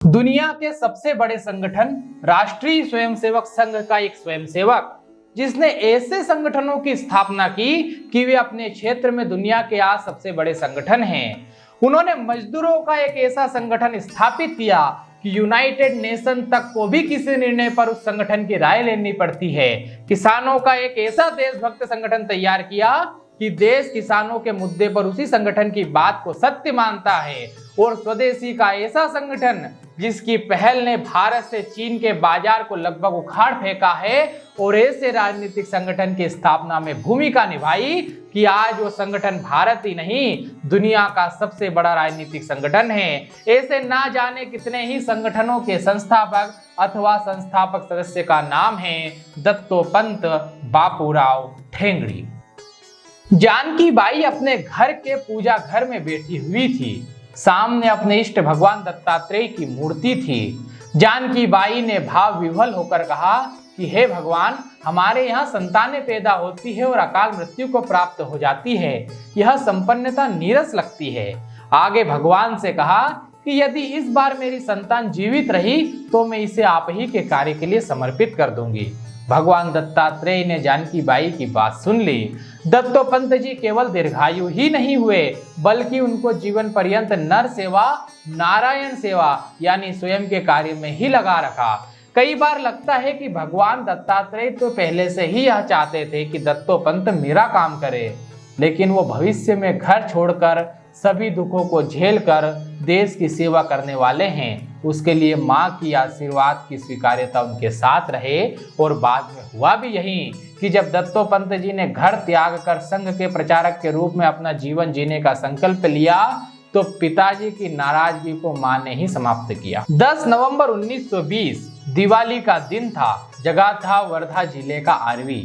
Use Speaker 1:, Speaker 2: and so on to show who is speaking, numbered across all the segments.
Speaker 1: दुनिया के सबसे बड़े संगठन राष्ट्रीय स्वयंसेवक संघ का एक स्वयंसेवक, जिसने ऐसे संगठनों की स्थापना की कि वे अपने क्षेत्र में दुनिया के आज सबसे बड़े संगठन हैं। उन्होंने मजदूरों का एक ऐसा संगठन स्थापित किया कि यूनाइटेड नेशन तक को भी किसी निर्णय पर उस संगठन की राय लेनी पड़ती है। किसानों का एक ऐसा देशभक्त संगठन तैयार किया कि देश किसानों के मुद्दे पर उसी संगठन की बात को सत्य मानता है। और स्वदेशी का ऐसा संगठन जिसकी पहल ने भारत से चीन के बाजार को लगभग उखाड़ फेंका है और ऐसे राजनीतिक संगठन की स्थापना में भूमिका निभाई कि आज वो संगठन भारत ही नहीं दुनिया का सबसे बड़ा राजनीतिक संगठन है। ऐसे ना जाने कितने ही संगठनों के संस्थापक अथवा संस्थापक सदस्य का नाम है दत्तोपंत बापूराव ठेंगड़ी। जानकी बाई अपने घर के पूजा घर में बैठी हुई थी। सामने अपने इष्ट भगवान दत्तात्रेय की मूर्ति थी। जानकी बाई ने भाव विह्वल होकर कहा कि हे भगवान, हमारे यहाँ संतानें पैदा होती है और अकाल मृत्यु को प्राप्त हो जाती है। यह संपन्नता नीरस लगती है। आगे भगवान से कहा कि यदि इस बार मेरी संतान जीवित रही तो मैं इसे आप ही के कार्य के लिए समर्पित कर दूंगी। भगवान दत्तात्रेय ने जानकी बाई की बात सुन ली। दत्तोपंत जी केवल दीर्घायु ही नहीं हुए बल्कि उनको जीवन पर्यंत नर सेवा नारायण सेवा यानी स्वयं के कार्य में ही लगा रखा। कई बार लगता है कि भगवान दत्तात्रेय तो पहले से ही यह चाहते थे कि दत्तोपंत मेरा काम करे, लेकिन वो भविष्य में घर छोड़कर सभी दुखों को झेलकर देश की सेवा करने वाले हैं। उसके लिए माँ की आशीर्वाद की स्वीकार्यता उनके साथ रहे। और बाद में हुआ भी यही कि जब दत्तोपंत जी ने घर त्याग कर संघ के प्रचारक के रूप में अपना जीवन जीने का संकल्प लिया तो पिताजी की नाराजगी को मां ने ही समाप्त किया। 10 नवंबर 1920 दिवाली का दिन था। जगह था वर्धा जिले का आरवी।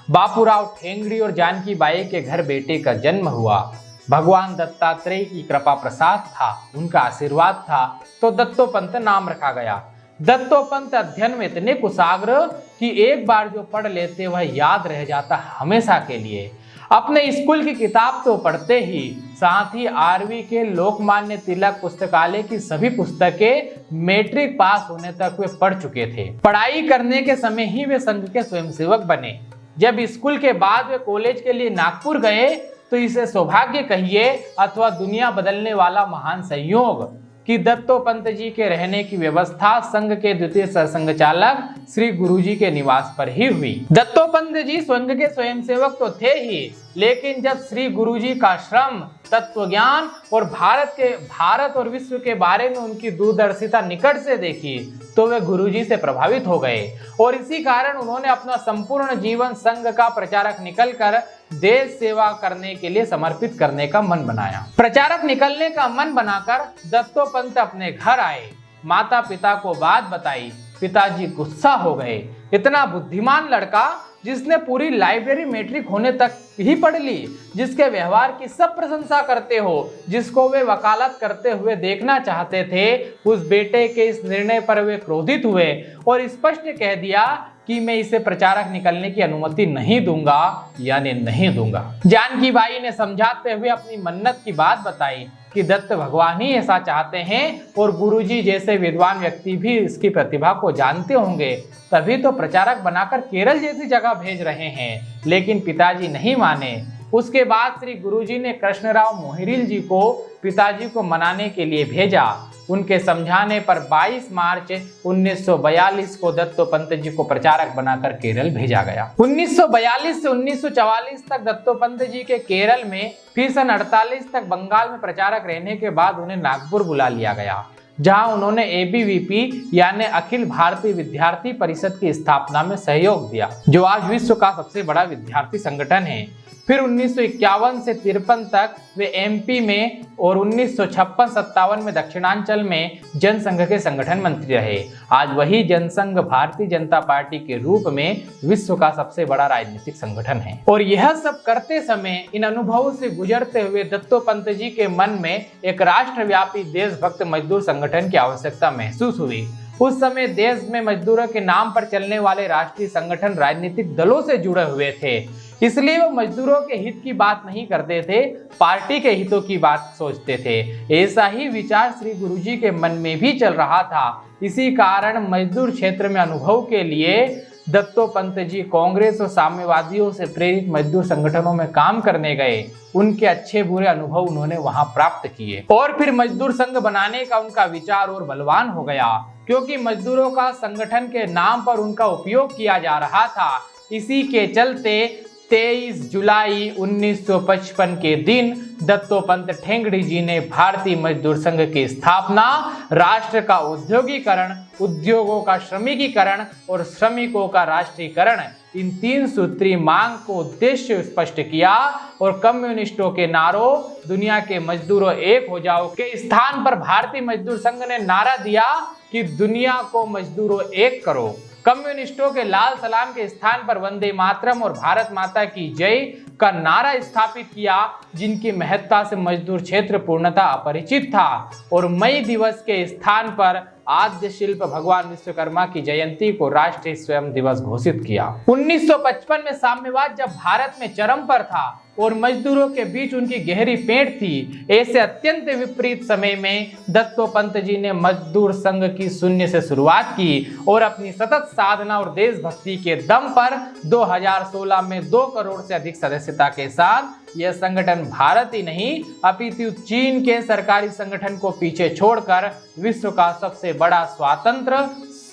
Speaker 1: बापूराव ठेंगड़ी और जानकी बाई के घर बेटे का जन्म हुआ। भगवान दत्तात्रेय की कृपा प्रसाद था, उनका आशीर्वाद था, तो दत्तोपंत नाम रखा गया। दत्तोपंत अध्ययन में इतने कुशाग्र कि एक बार जो पढ़ लेते वह याद रह जाता हमेशा के लिए। अपने स्कूल की किताब तो पढ़ते ही साथ ही आरवी के लोकमान्य तिलक पुस्तकालय की सभी पुस्तकें मैट्रिक पास होने तक वे पढ़ चुके थे। पढ़ाई करने के समय ही वे संघ के स्वयंसेवक बने। जब स्कूल के बाद वे कॉलेज के लिए नागपुर गए तो इसे सौभाग्य कहिए अथवा दुनिया बदलने वाला महान संयोग कि दत्तोपंत जी के रहने की व्यवस्था संघ के द्वितीय सरसंघ चालक श्री गुरुजी के निवास पर ही हुई। दत्तोपंत जी संघ के स्वयंसेवक तो थे ही, लेकिन जब श्री गुरुजी का श्रम तत्व ज्ञान और भारत और विश्व के बारे में उनकी दूरदर्शिता निकट से देखी तो वे गुरुजी से प्रभावित हो गए और इसी कारण उन्होंने अपना संपूर्ण जीवन संघ का प्रचारक निकलकर देश सेवा करने के लिए समर्पित करने का मन बनाया। प्रचारक निकलने का मन बनाकर दत्तोपंत अपने घर आए। माता पिता को बात बताई। पिताजी गुस्सा हो गए। इतना बुद्धिमान लड़का जिसने पूरी लाइब्रेरी मैट्रिक होने तक ही पढ़ ली, जिसके व्यवहार की सब प्रशंसा करते हो, जिसको वे वकालत करते हुए देखना चाहते थे, उस बेटे के इस निर्णय पर वे क्रोधित हुए और स्पष्ट कह दिया कि मैं इसे प्रचारक निकलने की अनुमति नहीं दूंगा, यानी नहीं दूंगा। जानकी बाई ने समझाते हुए अपनी मन्नत की बात बताई कि दत्त भगवान ही ऐसा चाहते हैं और गुरुजी जैसे विद्वान व्यक्ति भी इसकी प्रतिभा को जानते होंगे, तभी तो प्रचारक बनाकर केरल जैसी जगह भेज रहे हैं। लेकिन पिताजी नहीं माने। उसके बाद श्री गुरुजी ने कृष्णराव मोहिरील जी को पिताजी को मनाने के लिए भेजा। उनके समझाने पर 22 मार्च 1942 को दत्तोपंत जी को प्रचारक बनाकर केरल भेजा गया। 1942 से 1944 तक दत्तोपंत जी के केरल में, फिर सन 48 तक बंगाल में प्रचारक रहने के बाद उन्हें नागपुर बुला लिया गया, जहां उन्होंने ABVP यानी अखिल भारतीय विद्यार्थी परिषद की स्थापना में सहयोग दिया, जो आज विश्व का सबसे बड़ा विद्यार्थी संगठन है। फिर 1951 से 53 तक वे MP में और 1956-57 में दक्षिणांचल में जनसंघ के संगठन मंत्री रहे। आज वही जनसंघ भारतीय जनता पार्टी के रूप में विश्व का सबसे बड़ा राजनीतिक संगठन है। और यह सब करते समय इन अनुभवों से गुजरते हुए दत्तोपंत जी के मन में एक राष्ट्रव्यापी देशभक्त मजदूर संगठन की आवश्यकता महसूस हुई। उस समय देश में मजदूरों के नाम पर चलने वाले राष्ट्रीय संगठन राजनीतिक दलों से जुड़े हुए थे। इसलिए वो मजदूरों के हित की बात नहीं करते थे, पार्टी के हितों की बात सोचते थे। ऐसा ही विचार श्री गुरुजी के मन में भी चल रहा था। इसी कारण मजदूर क्षेत्र में अनुभव के लिए दत्तोपंत जी कांग्रेस और साम्यवादियों से प्रेरित मजदूर संगठनों में काम करने गए। उनके अच्छे बुरे अनुभव उन्होंने वहां प्राप्त किए और फिर मजदूर संघ बनाने का उनका विचार और बलवान हो गया, क्योंकि मजदूरों का संगठन के नाम पर उनका उपयोग किया जा रहा था। इसी के चलते 23 जुलाई 1955 के दिन दत्तोपंत ठेंगड़ी जी ने भारतीय मजदूर संघ की स्थापना, राष्ट्र का औद्योगिकरण, उद्योगों का श्रमिकीकरण और श्रमिकों का राष्ट्रीयकरण, इन 3 सूत्री मांग को उद्देश्य स्पष्ट किया और कम्युनिस्टों के नारों दुनिया के मजदूरों एक हो जाओ के स्थान पर भारतीय मजदूर संघ ने नारा दिया कि दुनिया को मजदूरों एक करो। कम्युनिस्टों के लाल सलाम के स्थान पर वंदे मातरम और भारत माता की जय का नारा स्थापित किया, जिनकी महत्ता से मजदूर क्षेत्र पूर्णतः अपरिचित था। और मई दिवस के स्थान पर आद्य शिल्प भगवान विश्वकर्मा की जयंती को राष्ट्रीय स्वयं दिवस घोषित किया। 1955 में साम्यवाद जब भारत में चरम पर था और मजदूरों के बीच उनकी गहरी पेंट थी, ऐसे अत्यंत विपरीत समय में दत्तोपंत जी ने मजदूर संघ की शून्य से शुरुआत की और अपनी सतत साधना और देशभक्ति के दम पर 2016 में 2 करोड़ से अधिक सदस्यता के साथ यह संगठन भारत ही नहीं अपितु चीन के सरकारी संगठन को पीछे छोड़कर विश्व का सबसे बड़ा स्वतंत्र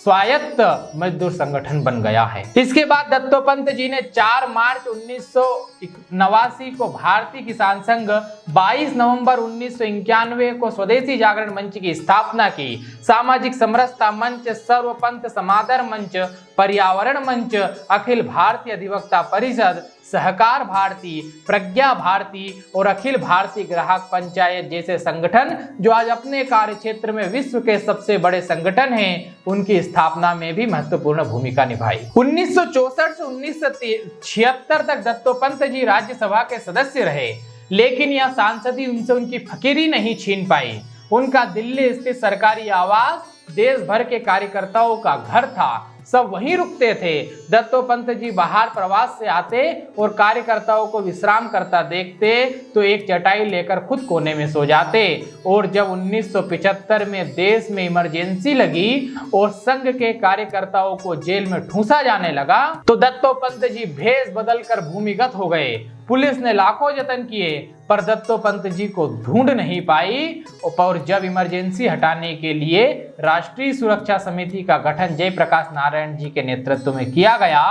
Speaker 1: स्वायत्त मजदूर संगठन बन गया है। इसके बाद दत्तोपंत जी ने 4 मार्च 1989 को भारतीय किसान संघ, 22 नवंबर 1991 को स्वदेशी जागरण मंच की स्थापना की। सामाजिक समरसता मंच, सर्वपंथ समादर मंच, पर्यावरण मंच, अखिल भारतीय अधिवक्ता परिषद, सहकार भारती, प्रज्ञा भारती और अखिल भारतीय ग्राहक पंचायत जैसे संगठन जो आज अपने कार्य क्षेत्र में विश्व के सबसे बड़े संगठन हैं, उनकी स्थापना में भी महत्वपूर्ण भूमिका निभाई। 1964 से 1976 तक दत्तोपंत जी राज्यसभा के सदस्य रहे, लेकिन यह सांसदी उनसे उनकी फकीरी नहीं छीन पाई। उनका दिल्ली स्थित सरकारी आवास देश भर के कार्यकर्ताओं का घर था, सब वहीं रुकते थे। दत्तोपंत जी बाहर प्रवास से आते और कार्यकर्ताओं को विश्राम करता देखते तो एक चटाई लेकर खुद कोने में सो जाते। और जब 1975 में देश में इमरजेंसी लगी और संघ के कार्यकर्ताओं को जेल में ठूंसा जाने लगा तो दत्तोपंत जी भेष बदलकर भूमिगत हो गए। पुलिस ने लाखों जतन किए पर दत्तोपंत जी को ढूंढ नहीं पाई। और जब इमरजेंसी हटाने के लिए राष्ट्रीय सुरक्षा समिति का गठन जयप्रकाश नारायण जी के नेतृत्व में किया गया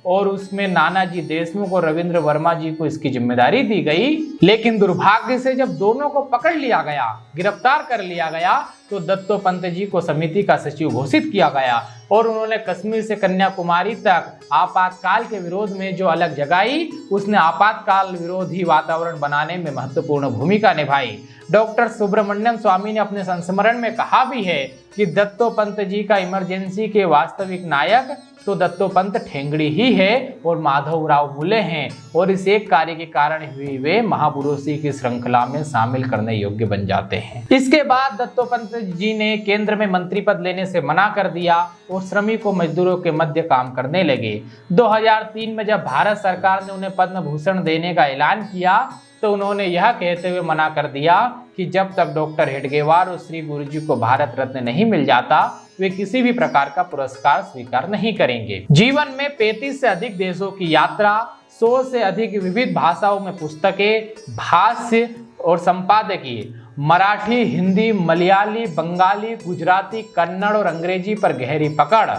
Speaker 1: और उसमें नानाजी देशमुख और रविंद्र वर्मा जी को इसकी जिम्मेदारी दी गई, लेकिन दुर्भाग्य से जब दोनों को पकड़ लिया गया, गिरफ्तार कर लिया गया, तो दत्तोपंत जी को समिति का सचिव घोषित किया गया और उन्होंने कश्मीर से कन्याकुमारी तक आपातकाल के विरोध में जो अलग जगाई, उसने आपातकाल विरोधी वातावरण बनाने में महत्वपूर्ण भूमिका निभाई। डॉक्टर सुब्रमण्यम स्वामी ने अपने संस्मरण में कहा भी है कि दत्तोपंत जी का इमरजेंसी के वास्तविक नायक तो दत्तोपंत ठेंगड़ी ही है और माधवराव बुले हैं और इस एक कार्य के कारण ही वे महापुरुषों की श्रृंखला में शामिल करने योग्य बन जाते हैं। इसके बाद दत्तोपंत जी ने केंद्र में मंत्री पद लेने से मना कर दिया और श्रमिकों मजदूरों के मध्य काम करने लगे। 2003 में जब भारत सरकार ने उन्हें पद्म भूषण देने का ऐलान किया तो उन्होंने यह कहते हुए मना कर दिया कि जब तक डॉक्टर हेडगेवार और श्री गुरुजी को भारत रत्न नहीं मिल जाता वे किसी भी प्रकार का पुरस्कार स्वीकार नहीं करेंगे। जीवन में 35 से अधिक देशों की यात्रा, 100 से अधिक विविध भाषाओं में पुस्तकें, भाष्य और संपादकीय, मराठी, हिंदी, मलयाली, बंगाली, गुजराती, कन्नड़ और अंग्रेजी पर गहरी पकड़,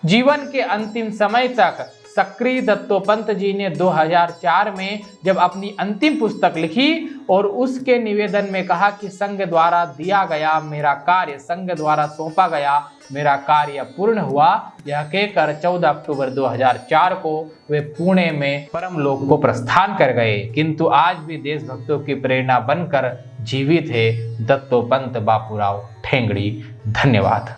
Speaker 1: जीवन के अंतिम समय तक सक्रिय दत्तोपंत जी ने 2004 में जब अपनी अंतिम पुस्तक लिखी और उसके निवेदन में कहा कि संघ द्वारा दिया गया मेरा कार्य, संघ द्वारा सौंपा गया मेरा कार्य पूर्ण हुआ, यह कहकर 14 अक्टूबर 2004 को वे पुणे में परमलोक को प्रस्थान कर गए, किंतु आज भी देशभक्तों की प्रेरणा बनकर जीवित है दत्तोपंत बापूराव ठेंगड़ी। धन्यवाद।